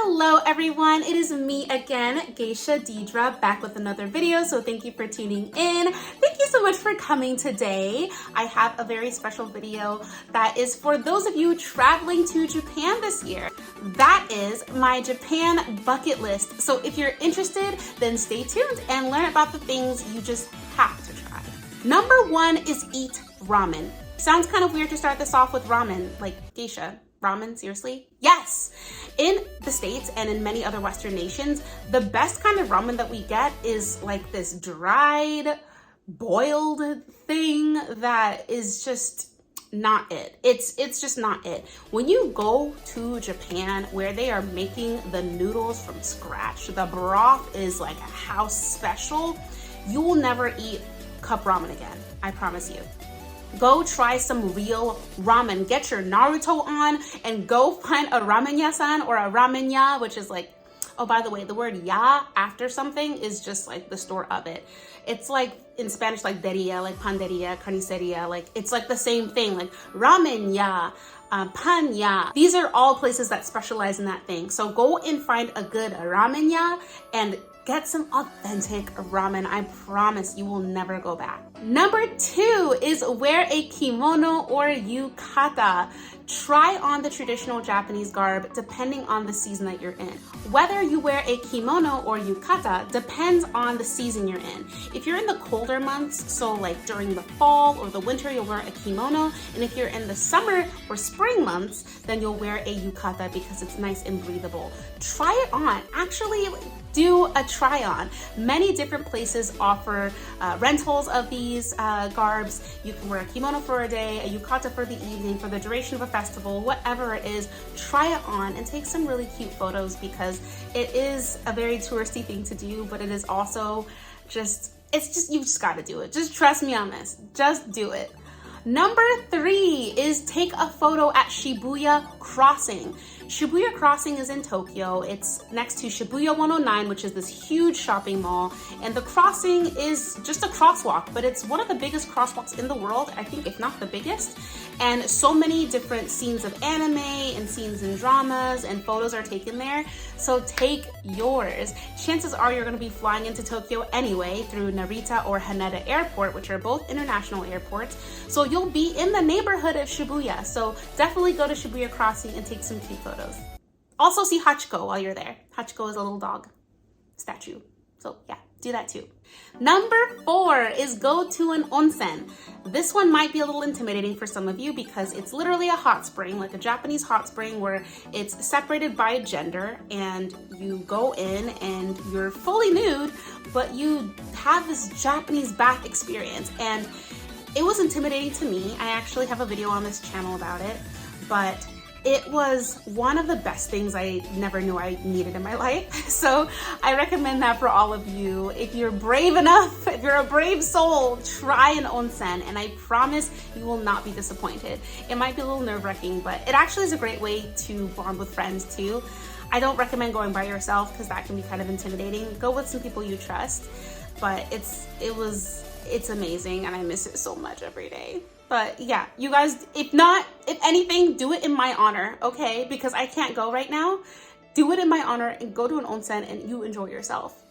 Hello everyone, it is me again, Geisha Dedra, back with another video, so thank you for tuning in. Thank you so much for coming today. I have a very special video that is for those of you traveling to Japan this year. That is my Japan bucket list. So if you're interested, then stay tuned and learn about the things you just have to try. Number one is eat ramen. Sounds kind of weird to start this off with ramen, like geisha. Ramen, seriously? Yes! In the States and in many other Western nations, the best kind of ramen that we get is like this dried, boiled thing that is just not it. It's just not it. When you go to Japan where they are making the noodles from scratch, the broth is like a house special, you will never eat cup ramen again. I promise you. Go try some real ramen. Get your Naruto on and go find a ramen ya-san or a ramen ya, which is like, oh, by the way, the word ya after something is just like the store of it. It's like in Spanish, like deria, like panderia, carniceria, like it's like the same thing, like ramen ya, pan ya. These are all places that specialize in that thing. So go and find a good ramen ya and get some authentic ramen. I promise you will never go back. Number two is wear a kimono or yukata. Try on the traditional Japanese garb depending on the season that you're in. Whether you wear a kimono or yukata depends on the season you're in. If you're in the colder months, so like during the fall or the winter, you'll wear a kimono. And if you're in the summer or spring months, then you'll wear a yukata because it's nice and breathable. Try it on. Actually, do a try on. Many different places offer rentals of these garbs. You can wear a kimono for a day, a yukata for the evening, for the duration of a festival, whatever it is. Try it on and take some really cute photos because it is a very touristy thing to do, but it is also you just gotta do it. Just trust me on this. Just do it. Number three is take a photo at Shibuya Crossing. Shibuya Crossing is in Tokyo. It's next to Shibuya 109, which is this huge shopping mall. And the crossing is just a crosswalk, but it's one of the biggest crosswalks in the world, I think, if not the biggest. And so many different scenes of anime and scenes in dramas and photos are taken there. So take yours. Chances are you're going to be flying into Tokyo anyway through Narita or Haneda Airport, which are both international airports. So you'll be in the neighborhood of Shibuya. So definitely go to Shibuya Crossing and take some cute photos. Also see Hachiko while you're there. Hachiko is a little dog statue. So yeah, do that too. Number four is go to an onsen. This one might be a little intimidating for some of you because it's literally a hot spring, like a Japanese hot spring where it's separated by gender and you go in and you're fully nude, but you have this Japanese bath experience. And it was intimidating to me. I actually have a video on this channel about it, but it was one of the best things I never knew I needed in my life. So I recommend that for all of you. If you're brave enough, if you're a brave soul, try an onsen and I promise you will not be disappointed. It might be a little nerve-wracking, but it actually is a great way to bond with friends too. I don't recommend going by yourself because that can be kind of intimidating. Go with some people you trust, but it's amazing and I miss it so much every day. But yeah, you guys, if anything, do it in my honor, okay? Because I can't go right now. Do it in my honor and go to an onsen and you enjoy yourself.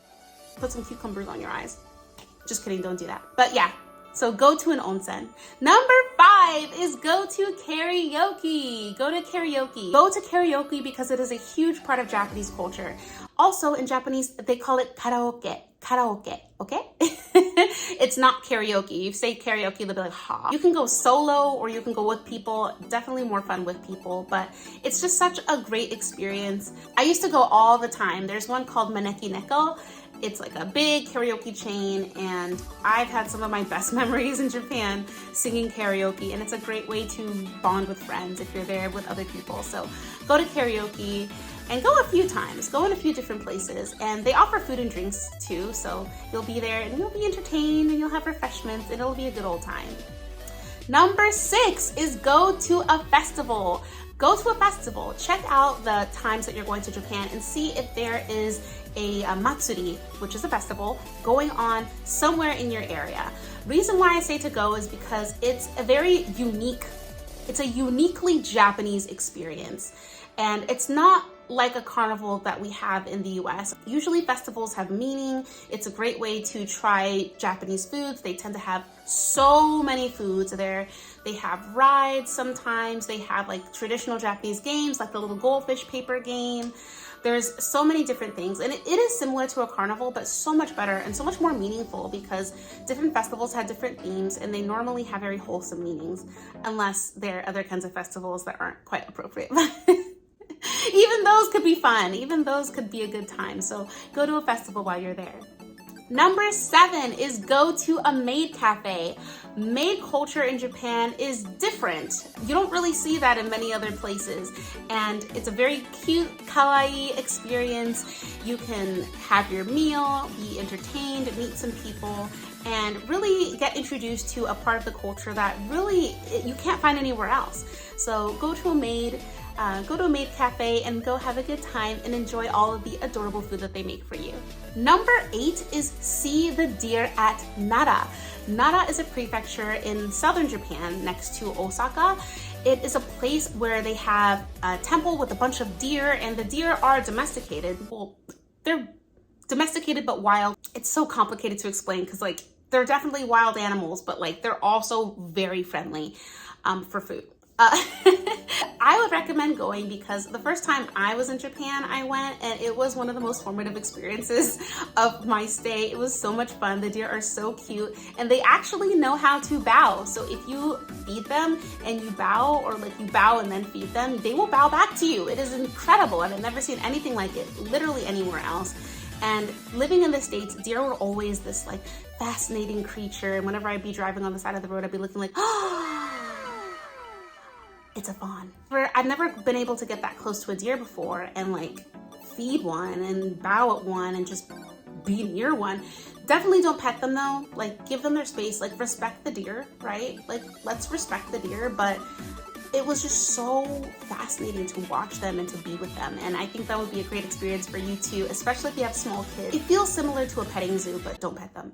Put some cucumbers on your eyes. Just kidding, don't do that. But yeah, so go to an onsen. Number five is go to karaoke. Go to karaoke. Go to karaoke because it is a huge part of Japanese culture. Also in Japanese, they call it karaoke. Karaoke, okay? It's not karaoke. You say karaoke, they'll be like, ha. You can go solo or you can go with people. Definitely more fun with people, but it's just such a great experience. I used to go all the time. There's one called Maneki Neko. It's like a big karaoke chain and I've had some of my best memories in Japan singing karaoke, and it's a great way to bond with friends if you're there with other people. So go to karaoke and go a few times. Go in a few different places, and they offer food and drinks too, so you'll be there and you'll be entertained and you'll have refreshments and it'll be a good old time. Number six is go to a festival. Go to a festival. Check out the times that you're going to Japan and see if there is a matsuri, which is a festival, going on somewhere in your area. Reason why I say to go is because it's a uniquely Japanese experience. And it's not like a carnival that we have in the US. Usually festivals have meaning. It's a great way to try Japanese foods. They tend to have so many foods there. They have rides sometimes. They have like traditional Japanese games like the little goldfish paper game. There's so many different things, and it is similar to a carnival, but so much better and so much more meaningful because different festivals have different themes and they normally have very wholesome meanings, unless there are other kinds of festivals that aren't quite appropriate. Even those could be fun. Even those could be a good time. So go to a festival while you're there. Number 7 is go to a maid cafe. Maid culture in Japan is different. You don't really see that in many other places. And it's a very cute, kawaii experience. You can have your meal, be entertained, meet some people, and really get introduced to a part of the culture that really you can't find anywhere else. So go to a maid cafe and go have a good time and enjoy all of the adorable food that they make for you. Number 8 is see the deer at Nara. Nara is a prefecture in southern Japan next to Osaka. It is a place where they have a temple with a bunch of deer, and the deer are domesticated. Well, they're domesticated but wild. It's so complicated to explain because like they're definitely wild animals, but like they're also very friendly for food. I would recommend going because the first time I was in Japan, I went and it was one of the most formative experiences of my stay. It was so much fun. The deer are so cute and they actually know how to bow. So if you feed them and you bow, or like you bow and then feed them, they will bow back to you. It is incredible and I've never seen anything like it literally anywhere else. And living in the States, deer were always this like fascinating creature. And whenever I'd be driving on the side of the road, I'd be looking like, oh, it's a fawn. I've never been able to get that close to a deer before and like feed one and bow at one and just be near one. Definitely don't pet them though. Like give them their space, like respect the deer, right? Like let's respect the deer, but it was just so fascinating to watch them and to be with them. And I think that would be a great experience for you too, especially if you have small kids. It feels similar to a petting zoo, but don't pet them.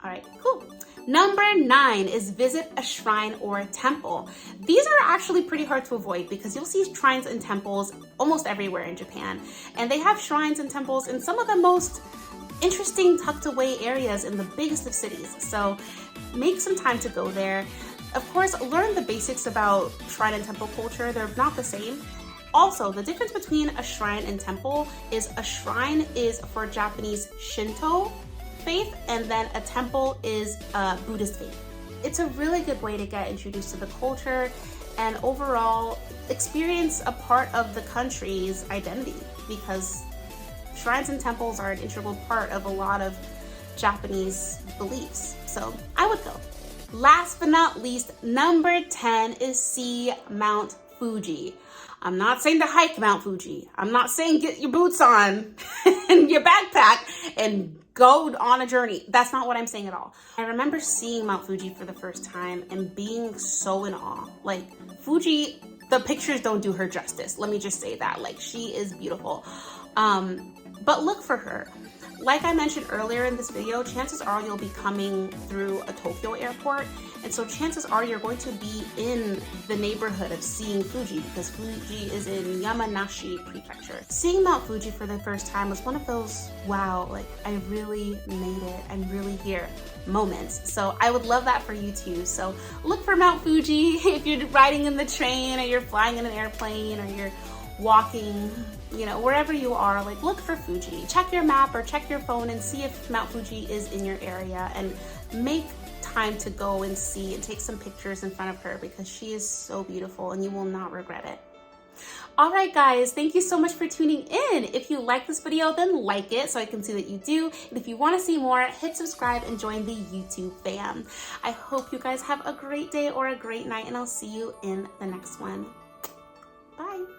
All right, cool. Number 9 is visit a shrine or a temple. These are actually pretty hard to avoid because you'll see shrines and temples almost everywhere in Japan. And they have shrines and temples in some of the most interesting tucked away areas in the biggest of cities. So make some time to go there. Of course, learn the basics about shrine and temple culture. They're not the same. Also, the difference between a shrine and temple is a shrine is for Japanese Shinto faith, and then a temple is a Buddhist faith. It's a really good way to get introduced to the culture and overall experience a part of the country's identity, because shrines and temples are an integral part of a lot of Japanese beliefs. So I would go. Last but not least, number 10 is see Mount Fuji. I'm not saying to hike Mount Fuji. I'm not saying get your boots on and your backpack and go on a journey. That's not what I'm saying at all. I remember seeing Mount Fuji for the first time and being so in awe. Like Fuji, the pictures don't do her justice. Let me just say that. Like she is beautiful. But look for her. Like I mentioned earlier in this video, chances are you'll be coming through a Tokyo airport. And so chances are you're going to be in the neighborhood of seeing Fuji because Fuji is in Yamanashi Prefecture. Seeing Mount Fuji for the first time was one of those, wow, like I really made it, I'm really here moments. So I would love that for you too. So look for Mount Fuji if you're riding in the train or you're flying in an airplane or you're walking, you know, wherever you are, like look for Fuji. Check your map or check your phone and see if Mount Fuji is in your area and make time to go and see and take some pictures in front of her because she is so beautiful and you will not regret it. All right, guys, thank you so much for tuning in. If you like this video, then like it so I can see that you do. And if you want to see more, hit subscribe and join the YouTube fam. I hope you guys have a great day or a great night, and I'll see you in the next one. Bye.